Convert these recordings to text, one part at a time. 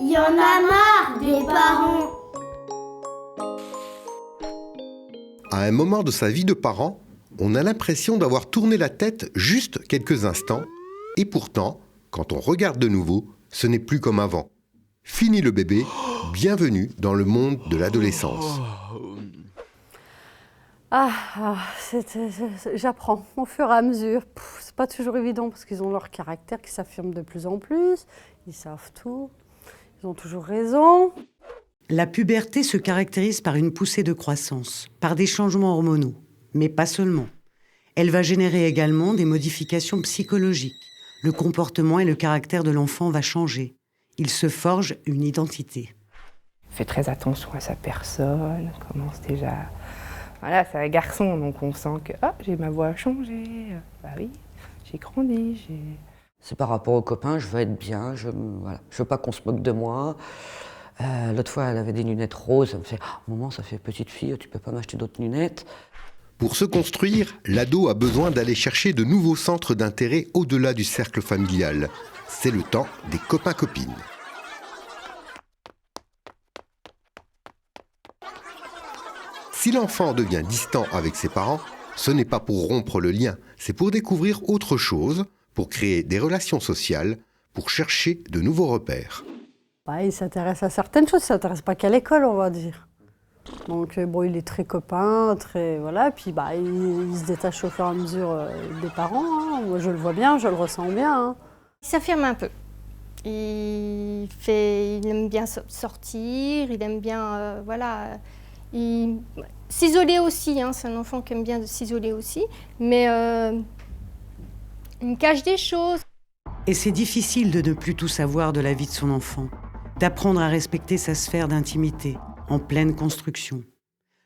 y en a marre des parents. À un moment de sa vie de parent, on a l'impression d'avoir tourné la tête juste quelques instants, et pourtant, quand on regarde de nouveau, ce n'est plus comme avant. Fini le bébé, bienvenue dans le monde de l'adolescence. J'apprends au fur et à mesure. C'est pas toujours évident parce qu'ils ont leur caractère qui s'affirme de plus en plus. Ils savent tout. Ils ont toujours raison. La puberté se caractérise par une poussée de croissance, par des changements hormonaux, mais pas seulement. Elle va générer également des modifications psychologiques. Le comportement et le caractère de l'enfant va changer. Il se forge une identité. Fait très attention à sa personne, commence déjà... Voilà, c'est un garçon, donc on sent que j'ai ma voix a changé. Bah oui, j'ai grandi, C'est par rapport aux copains, je veux être bien, je veux pas qu'on se moque de moi. L'autre fois, elle avait des lunettes roses, elle me fait « Maman, ça fait petite fille, tu peux pas m'acheter d'autres lunettes ?» Pour se construire, l'ado a besoin d'aller chercher de nouveaux centres d'intérêt au-delà du cercle familial. C'est le temps des copains-copines. Si l'enfant devient distant avec ses parents, ce n'est pas pour rompre le lien, c'est pour découvrir autre chose, pour créer des relations sociales, pour chercher de nouveaux repères. Il s'intéresse à certaines choses, il ne s'intéresse pas qu'à l'école, on va dire. Donc il est très copain, voilà, puis il se détache au fur et à mesure des parents. Hein. Moi je le vois bien, je le ressens bien. Hein. Il s'affirme un peu. Il aime bien sortir, il aime bien, s'isoler aussi. Hein. C'est un enfant qui aime bien s'isoler aussi, mais il cache des choses. Et c'est difficile de ne plus tout savoir de la vie de son enfant, d'apprendre à respecter sa sphère d'intimité, en pleine construction.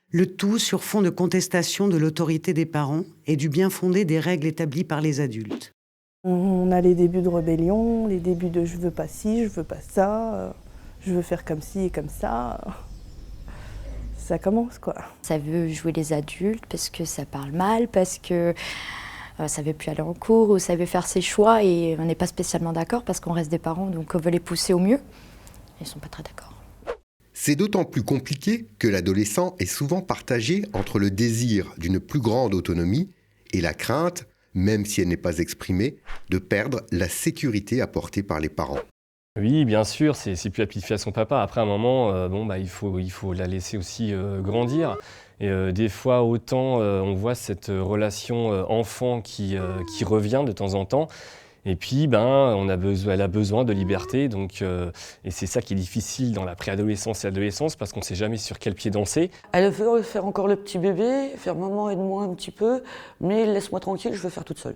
Le tout sur fond de contestation de l'autorité des parents et du bien fondé des règles établies par les adultes. On a les débuts de rébellion, les débuts de je veux pas ci, je veux pas ça, je veux faire comme ci et comme ça. Ça commence quoi. Ça veut jouer les adultes parce que ça parle mal, parce que ça veut plus aller en cours ou ça veut faire ses choix et on n'est pas spécialement d'accord parce qu'on reste des parents donc on veut les pousser au mieux. Ils sont pas très d'accord. C'est d'autant plus compliqué que l'adolescent est souvent partagé entre le désir d'une plus grande autonomie et la crainte, même si elle n'est pas exprimée, de perdre la sécurité apportée par les parents. Oui, bien sûr, c'est plus la petite fille à son papa. Après, à un moment, il faut la laisser aussi grandir. Et des fois, autant on voit cette relation enfant qui revient de temps en temps. Et puis, elle a besoin de liberté. Et c'est ça qui est difficile dans la préadolescence et l'adolescence, parce qu'on ne sait jamais sur quel pied danser. Elle veut faire encore le petit bébé, faire « Maman, aide-moi un petit peu, mais laisse-moi tranquille, je veux faire toute seule. »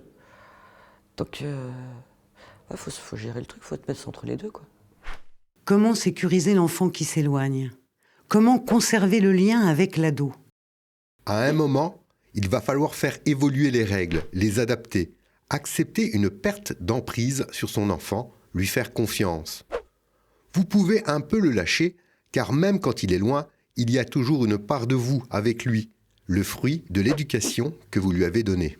Donc, faut gérer le truc, faut te mettre entre les deux, quoi. Comment sécuriser l'enfant qui s'éloigne ? Comment conserver le lien avec l'ado ? À un moment, il va falloir faire évoluer les règles, les adapter, accepter une perte d'emprise sur son enfant, lui faire confiance. Vous pouvez un peu le lâcher, car même quand il est loin, il y a toujours une part de vous avec lui, le fruit de l'éducation que vous lui avez donnée.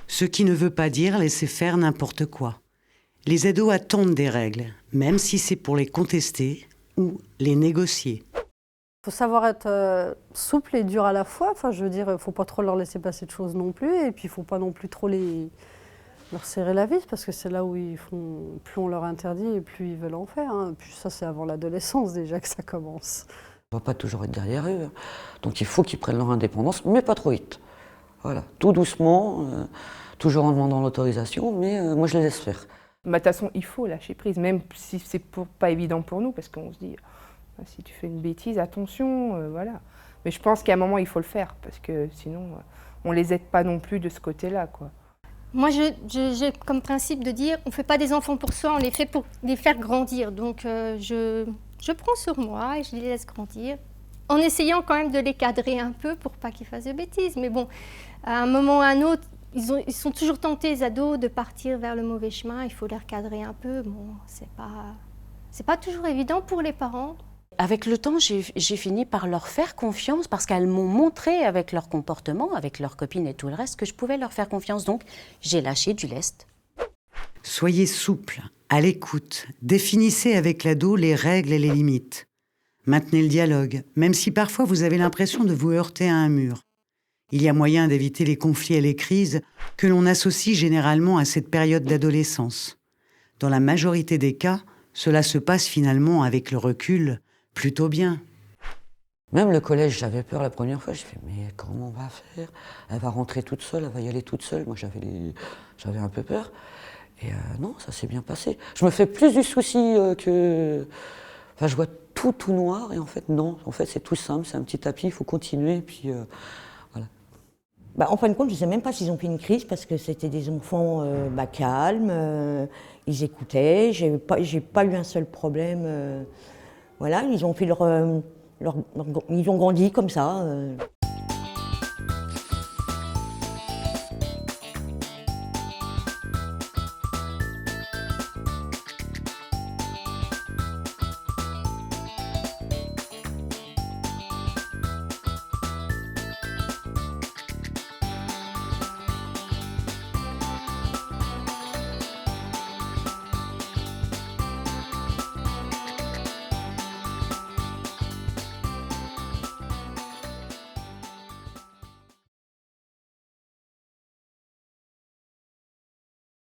Ce qui ne veut pas dire laisser faire n'importe quoi. Les ados attendent des règles, même si c'est pour les contester ou les négocier. Il faut savoir être souple et dur à la fois. Enfin, je veux dire, il ne faut pas trop leur laisser passer de choses non plus. Et puis, il ne faut pas non plus trop leur serrer la vis, parce que c'est là où plus on leur interdit et plus ils veulent en faire. Hein. Puis ça, c'est avant l'adolescence déjà que ça commence. On ne va pas toujours être derrière eux. Donc il faut qu'ils prennent leur indépendance, mais pas trop vite. Voilà, tout doucement, toujours en demandant l'autorisation, mais moi je les laisse faire. De toute façon, il faut lâcher prise, même si c'est pas évident pour nous, parce qu'on se dit, si tu fais une bêtise, attention, voilà. Mais je pense qu'à un moment, il faut le faire, parce que sinon, on les aide pas non plus de ce côté-là, quoi. Moi, j'ai comme principe de dire, on ne fait pas des enfants pour soi, on les fait pour les faire grandir. Donc, je prends sur moi et je les laisse grandir, en essayant quand même de les cadrer un peu pour pas qu'ils fassent de bêtises. Mais bon, à un moment ou à un autre, ils sont toujours tentés, les ados, de partir vers le mauvais chemin. Il faut les recadrer un peu. Bon, c'est pas toujours évident pour les parents. Avec le temps, j'ai fini par leur faire confiance parce qu'elles m'ont montré avec leur comportement, avec leurs copines et tout le reste, que je pouvais leur faire confiance. Donc, j'ai lâché du lest. Soyez souple, à l'écoute, définissez avec l'ado les règles et les limites. Maintenez le dialogue, même si parfois vous avez l'impression de vous heurter à un mur. Il y a moyen d'éviter les conflits et les crises que l'on associe généralement à cette période d'adolescence. Dans la majorité des cas, cela se passe finalement, avec le recul, plutôt bien. Même le collège, j'avais peur la première fois. Je fais, mais comment on va faire? Elle va rentrer toute seule, elle va y aller toute seule. Moi, j'avais un peu peur. Et non, ça s'est bien passé. Je me fais plus du souci que... Enfin, je vois tout noir et en fait, non. En fait, c'est tout simple, c'est un petit tapis, il faut continuer. Puis, voilà. En fin de compte, je ne sais même pas s'ils ont fait une crise parce que c'était des enfants calmes, ils écoutaient, j'ai pas eu un seul problème. Voilà, ils ont fait ils ont grandi comme ça.